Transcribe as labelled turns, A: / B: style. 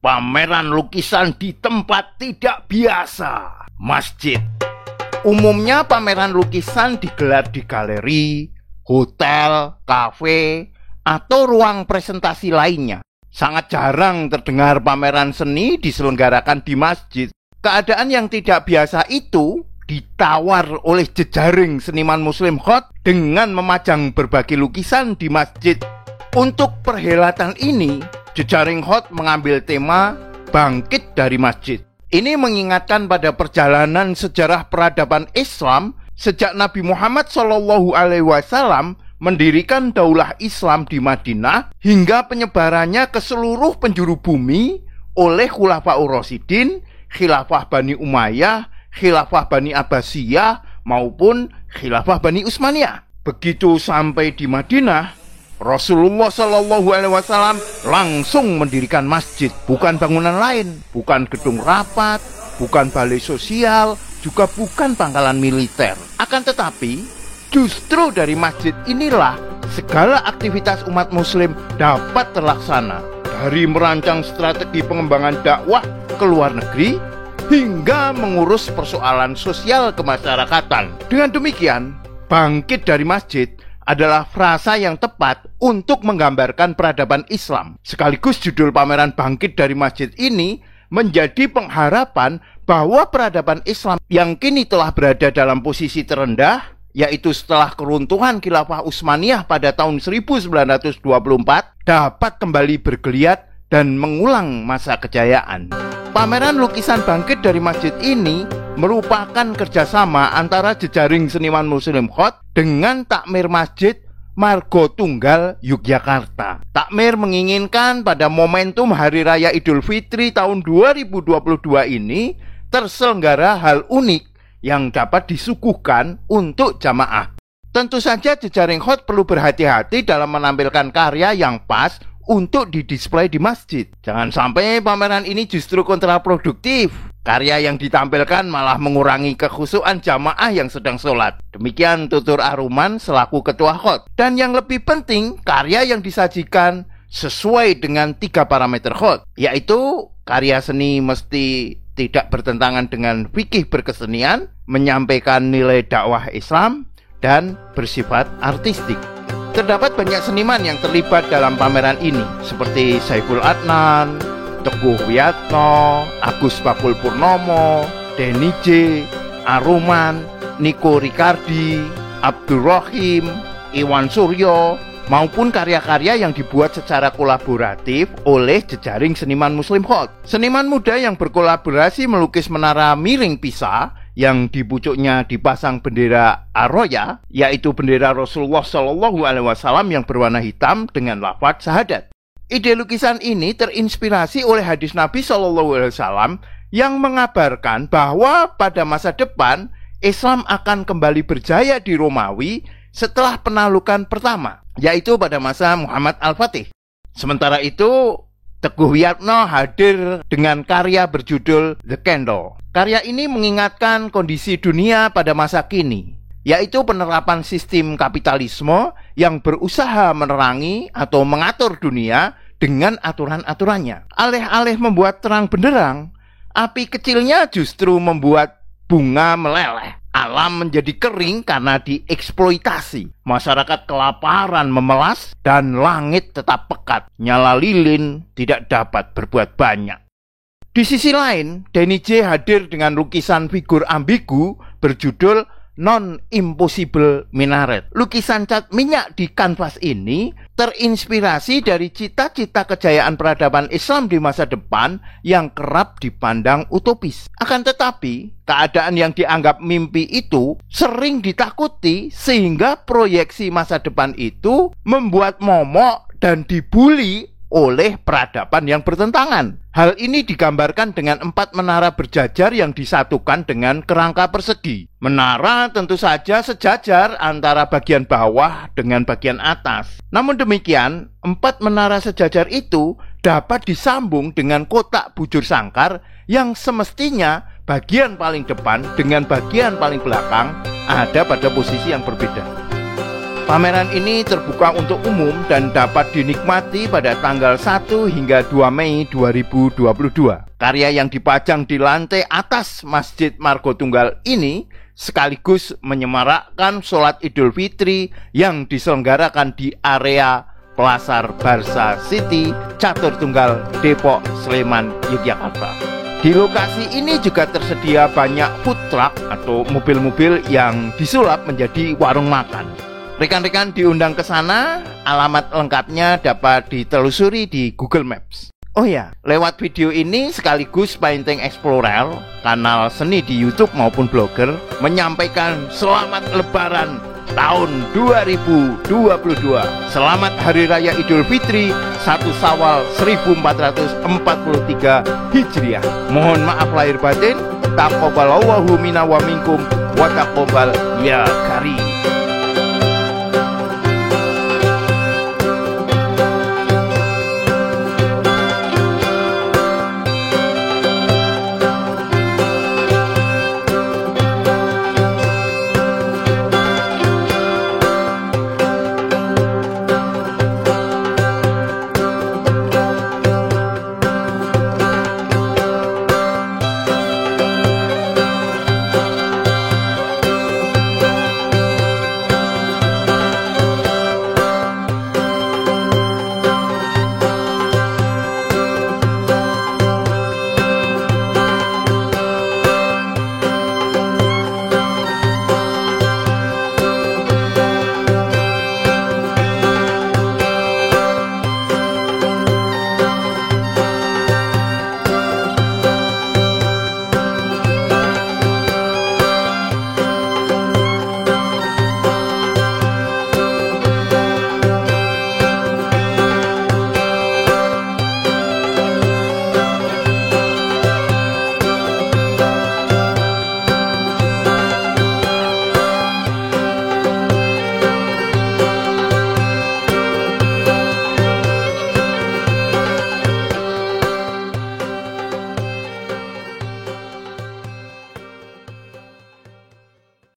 A: pameran lukisan di tempat tidak biasa, masjid. Umumnya pameran lukisan digelar di galeri, hotel, kafe, atau ruang presentasi lainnya. Sangat jarang terdengar pameran seni diselenggarakan di masjid. Keadaan yang tidak biasa itu ditawar oleh jejaring seniman muslim Hot dengan memajang berbagai lukisan di masjid. Untuk perhelatan ini, jejaring Hot mengambil tema Bangkit dari Masjid. Ini mengingatkan pada perjalanan sejarah peradaban Islam sejak Nabi Muhammad SAW mendirikan daulah Islam di Madinah hingga penyebarannya ke seluruh penjuru bumi oleh Khulafaur Rasyidin, Khilafah Bani Umayyah, Khilafah Bani Abbasiyah maupun Khilafah Bani Utsmaniyah. Begitu sampai di Madinah, Rasulullah SAW langsung mendirikan masjid, bukan bangunan lain, bukan gedung rapat, bukan balai sosial, juga bukan pangkalan militer. Akan tetapi, justru dari masjid inilah segala aktivitas umat muslim dapat terlaksana. Dari merancang strategi pengembangan dakwah ke luar negeri, hingga mengurus persoalan sosial kemasyarakatan. Dengan demikian, bangkit dari masjid adalah frasa yang tepat untuk menggambarkan peradaban Islam. Sekaligus judul pameran Bangkit dari Masjid ini menjadi pengharapan bahwa peradaban Islam yang kini telah berada dalam posisi terendah, yaitu setelah keruntuhan Khilafah Utsmaniyah pada tahun 1924, dapat kembali bergeliat dan mengulang masa kejayaan. Pameran lukisan Bangkit dari Masjid ini merupakan kerjasama antara jejaring seniman muslim Hot dengan Takmir Masjid Margo Tunggal Yogyakarta. Takmir menginginkan pada momentum Hari Raya Idul Fitri tahun 2022 ini terselenggara hal unik yang dapat disuguhkan untuk jamaah. Tentu saja jejaring Hot perlu berhati-hati dalam menampilkan karya yang pas untuk didisplay di masjid. Jangan sampai pameran ini justru kontraproduktif. Karya yang ditampilkan malah mengurangi kekhusyuan jamaah yang sedang sholat. Demikian tutur Aruman selaku Ketua Hot. Dan yang lebih penting, karya yang disajikan sesuai dengan 3 parameter Hot, yaitu karya seni mesti tidak bertentangan dengan fikih berkesenian, menyampaikan nilai dakwah Islam, dan bersifat artistik. Terdapat banyak seniman yang terlibat dalam pameran ini, seperti Saiful Adnan, Teguh Wiyatno, Agus Bakul Purnomo, Denny J, Aruman, Niko Ricardi, Abdul Rahim, Iwan Suryo, maupun karya-karya yang dibuat secara kolaboratif oleh jejaring seniman muslim Hot. Seniman muda yang berkolaborasi melukis menara miring Pisa yang di pucuknya dipasang bendera Ar-Roya, yaitu bendera Rasulullah SAW yang berwarna hitam dengan lafaz syahadat. Ide lukisan ini terinspirasi oleh hadis Nabi SAW yang mengabarkan bahwa pada masa depan Islam akan kembali berjaya di Romawi setelah penaklukan pertama, yaitu pada masa Muhammad Al-Fatih. Sementara itu, Teguh Wiyatno hadir dengan karya berjudul The Candle. Karya ini mengingatkan kondisi dunia pada masa kini, yaitu penerapan sistem kapitalisme yang berusaha menerangi atau mengatur dunia dengan aturan-aturannya. Alih-alih membuat terang benderang, api kecilnya justru membuat bunga meleleh. Alam menjadi kering karena dieksploitasi. Masyarakat kelaparan memelas dan langit tetap pekat. Nyala lilin tidak dapat berbuat banyak. Di sisi lain, Denny J hadir dengan lukisan figur ambigu berjudul Non-Impossible Minaret. Lukisan cat minyak di kanvas ini terinspirasi dari cita-cita kejayaan peradaban Islam di masa depan yang kerap dipandang utopis. Akan tetapi, keadaan yang dianggap mimpi itu sering ditakuti sehingga proyeksi masa depan itu membuat momok dan dibuli oleh peradaban yang bertentangan. Hal ini digambarkan dengan 4 menara berjajar yang disatukan dengan kerangka persegi. Menara tentu saja sejajar antara bagian bawah dengan bagian atas. Namun demikian, 4 menara sejajar itu dapat disambung dengan kotak bujur sangkar yang semestinya bagian paling depan dengan bagian paling belakang ada pada posisi yang berbeda. Pameran ini terbuka untuk umum dan dapat dinikmati pada tanggal 1 hingga 2 Mei 2022. Karya yang dipajang di lantai atas Masjid Margotunggal ini sekaligus menyemarakkan sholat Idul Fitri yang diselenggarakan di area Pasar Barsa City, Catur Tunggal, Depok, Sleman, Yogyakarta. Di lokasi ini juga tersedia banyak food truck atau mobil-mobil yang disulap menjadi warung makan. Rekan-rekan diundang ke sana, alamat lengkapnya dapat ditelusuri di Google Maps. Oh ya, lewat video ini sekaligus Painting Explorer, kanal seni di YouTube maupun blogger, menyampaikan selamat lebaran tahun 2022. Selamat Hari Raya Idul Fitri 1 Syawal 1443 Hijriah. Mohon maaf lahir batin. Taqabbalallahu minna wa minkum wa taqabbal ya karim.